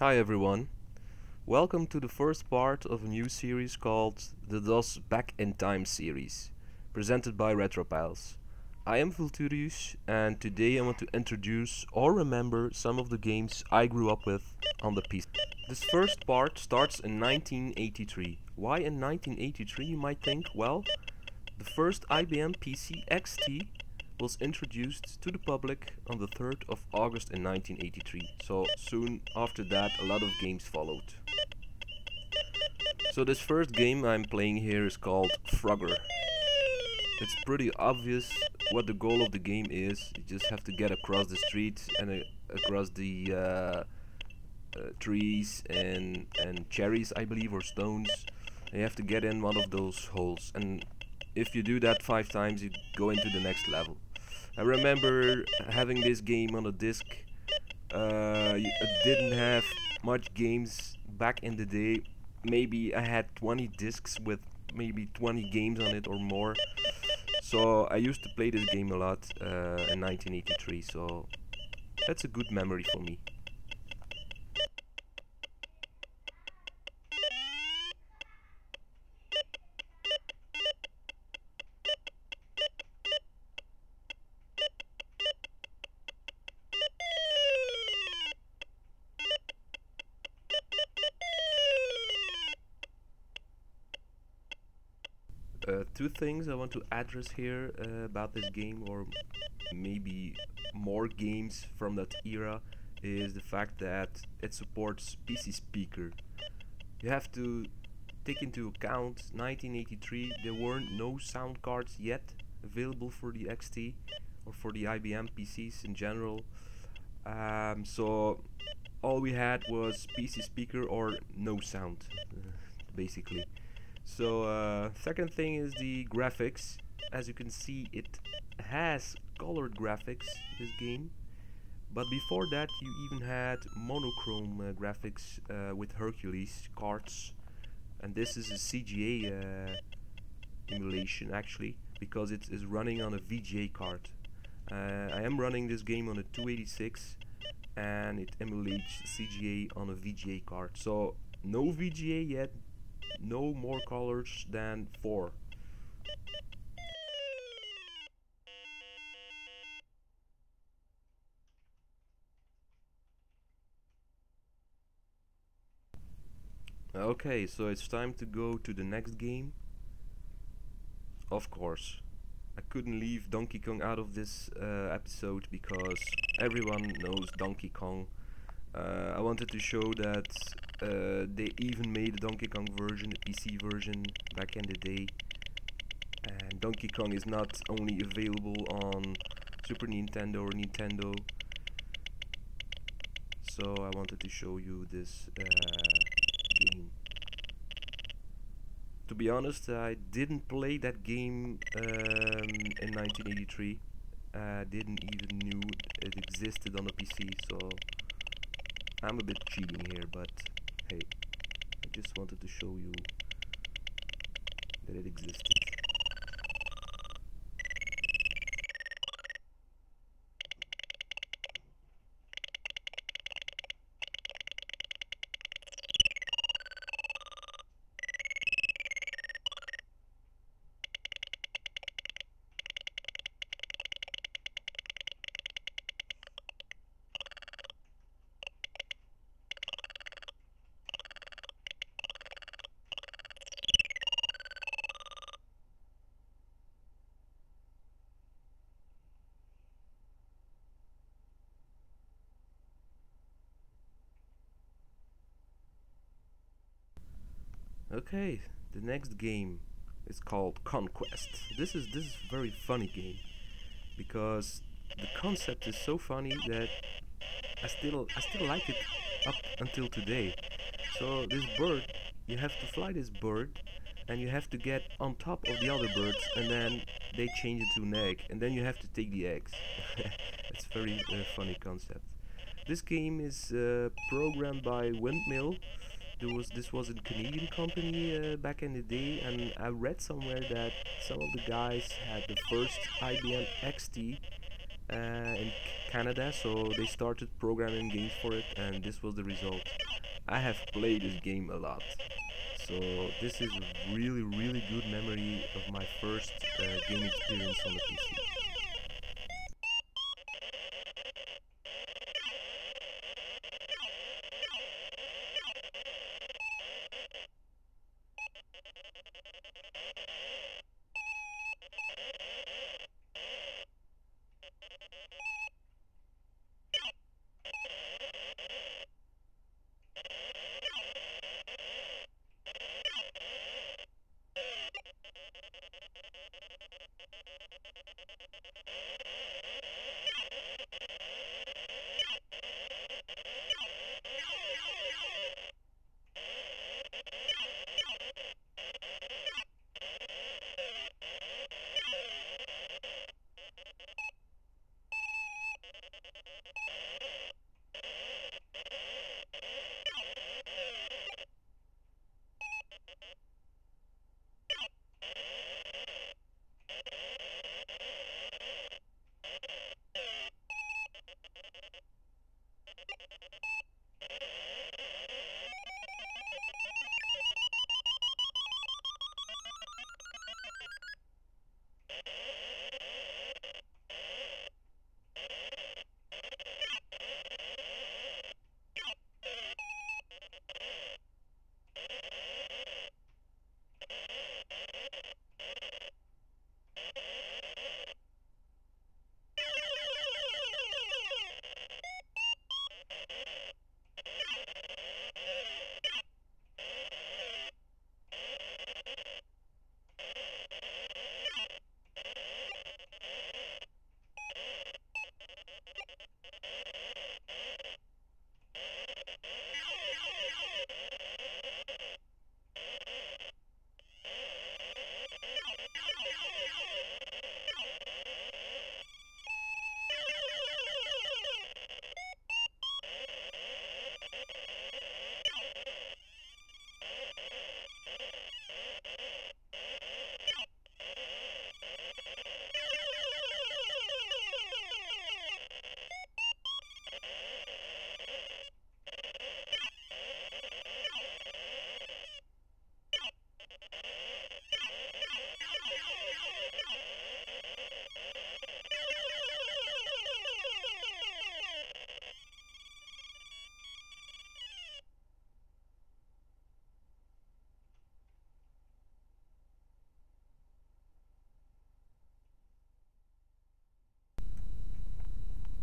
Hi everyone, welcome to the first part of a new series called the DOS Back in Time series, presented by RetroPals. I am Vulturius and today I want to introduce or remember some of the games I grew up with on the PC. This first part starts in 1983. Why in 1983 you might think? Well, the first IBM PC XT was introduced to the public on the 3rd of August in 1983. So soon after that a lot of games followed. So this first game I'm playing here is called Frogger. It's pretty obvious what the goal of the game is. You just have to get across the street and across the trees and cherries, I believe, or stones. And you have to get in one of those holes, and if you do that 5 times you go into the next level. I remember having this game on a disc. I didn't have much games back in the day. Maybe I had 20 discs with maybe 20 games on it or more. So I used to play this game a lot in 1983, so that's a good memory for me. Two things I want to address here about this game, or maybe more games from that era, is the fact that it supports PC speaker. You have to take into account 1983 there weren't no sound cards yet available for the XT or for the IBM PCs in general. So all we had was PC speaker or no sound, basically. So second thing is the graphics. As you can see, it has colored graphics, this game, but before that you even had monochrome graphics with Hercules cards, and this is a CGA emulation actually, because it is running on a VGA card. I am running this game on a 286 and it emulates CGA on a VGA card, so no VGA yet, no more colors than 4. Okay, so it's time to go to the next game. Of course, I couldn't leave Donkey Kong out of this episode because everyone knows Donkey Kong. I wanted to show that they even made a Donkey Kong version, a PC version, back in the day. And Donkey Kong is not only available on Super Nintendo or Nintendo. So I wanted to show you this game. To be honest, I didn't play that game in 1983. I didn't even knew it existed on a PC, so I'm a bit cheating here, but hey, I just wanted to show you that it existed. Okay, the next game is called Conquest. This is very funny game because the concept is so funny that I still like it up until today. So this bird, you have to fly this bird and you have to get on top of the other birds, and then they change into an egg, and then you have to take the eggs. It's very funny concept. This game is programmed by Windmill. This was a Canadian company back in the day, and I read somewhere that some of the guys had the first IBM XT in Canada, so they started programming games for it, and this was the result. I have played this game a lot. So this is a really, really good memory of my first game experience on the PC.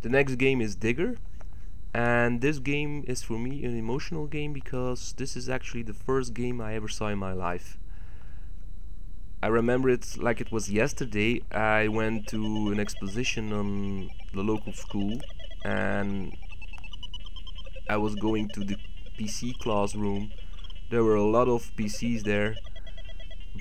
The next game is Digger, and this game is for me an emotional game because this is actually the first game I ever saw in my life. I remember it like it was yesterday. I went to an exposition on the local school, and I was going to the PC classroom. There were a lot of PCs there,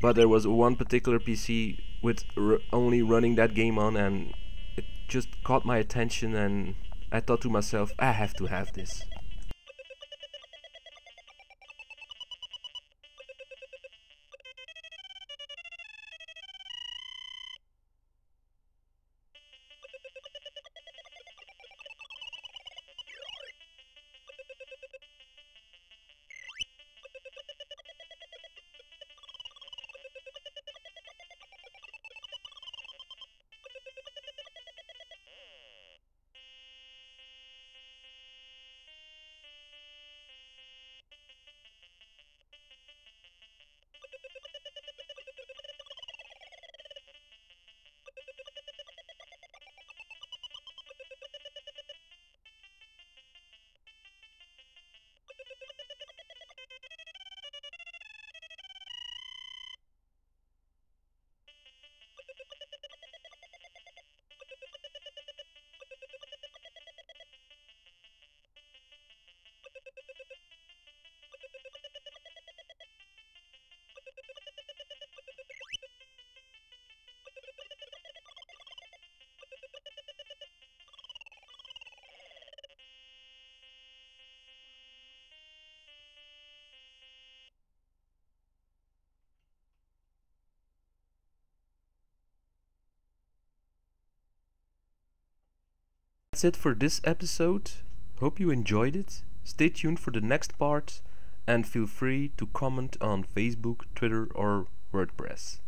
but there was one particular PC with only running that game on, and it just caught my attention, and I thought to myself, I have to have this. That's it for this episode. Hope you enjoyed it. Stay tuned for the next part and feel free to comment on Facebook, Twitter or WordPress.